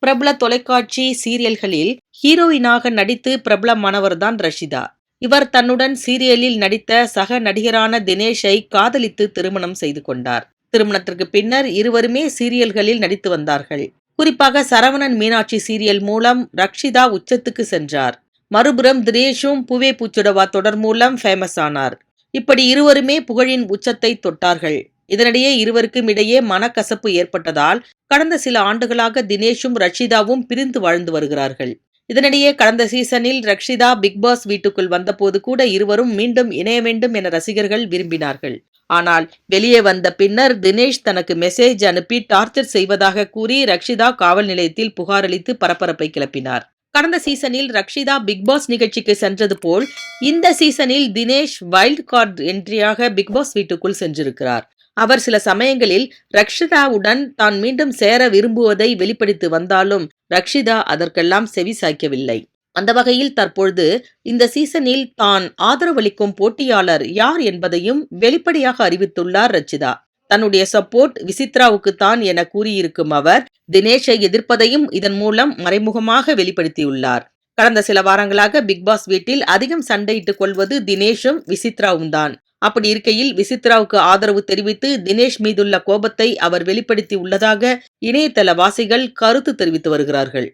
பிரபல தொலைக்காட்சி சீரியல்களில் ஹீரோயினாக நடித்து பிரபலமானவர்தான் ரஷிதா. இவர் தன்னுடன் சீரியலில் நடித்த சக நடிகரான தினேஷை காதலித்து திருமணம் செய்து கொண்டார். திருமணத்திற்கு பின்னர் இருவருமே சீரியல்களில் நடித்து வந்தார்கள். குறிப்பாக சரவணன் மீனாட்சி சீரியல் மூலம் ரக்ஷிதா உச்சத்துக்கு சென்றார். மறுபுறம் தினேஷும் பூவே பூச்சுடவா தொடர் மூலம் ஃபேமஸ் ஆனார். இப்படி இருவருமே புகழின் உச்சத்தை தொட்டார்கள். இதனிடையே இருவருக்கும் இடையே மனக்கசப்பு ஏற்பட்டதால் கடந்த சில ஆண்டுகளாக தினேஷும் ரக்ஷிதாவும் பிரிந்து வாழ்ந்து வருகிறார்கள். இதனிடையே கடந்த சீசனில் ரக்ஷிதா பிக்பாஸ் வீட்டுக்குள் வந்தபோது கூட இருவரும் மீண்டும் இணைய வேண்டும் என ரசிகர்கள் விரும்பினார்கள். ஆனால் வெளியே வந்த பின்னர் தினேஷ் தனக்கு மெசேஜ் அனுப்பி டார்ச்சர் செய்வதாக கூறி ரக்ஷிதா காவல் நிலையத்தில் புகார் அளித்து பரபரப்பை கிளப்பினார். கடந்த சீசனில் ரக்ஷிதா பிக்பாஸ் நிகழ்ச்சிக்கு சென்றது போல் இந்த சீசனில் தினேஷ் வைல்ட் கார்டு என்ட்ரியாக பிக்பாஸ் வீட்டுக்குள் சென்றிருக்கிறார். அவர் சில சமயங்களில் ரக்ஷிதாவுடன் தான் மீண்டும் சேர விரும்புவதை வெளிப்படுத்தி வந்தாலும் ரக்ஷிதா அதற்கெல்லாம் செவி சாய்க்கவில்லை. அந்த வகையில் தற்பொழுது இந்த சீசனில் தான் ஆதரவளிக்கும் போட்டியாளர் யார் என்பதையும் வெளிப்படையாக அறிவித்துள்ளார் ரச்சிதா. தன்னுடைய சப்போர்ட் விசித்ராவுக்கு தான் என கூறியிருக்கும் அவர் தினேஷை எதிர்ப்பதையும் இதன் மூலம் மறைமுகமாக வெளிப்படுத்தியுள்ளார். கடந்த சில வாரங்களாக பிக்பாஸ் வீட்டில் அதிகம் சண்டையிட்டுக் கொள்வது தினேஷும் விசித்ராவும் தான். அப்படி இருக்கையில் விசித்ராவுக்கு ஆதரவு தெரிவித்து தினேஷ் மீதுள்ள கோபத்தை அவர் வெளிப்படுத்தி உள்ளதாக இணையதள வாசிகள் கருத்து தெரிவித்து வருகிறார்கள்.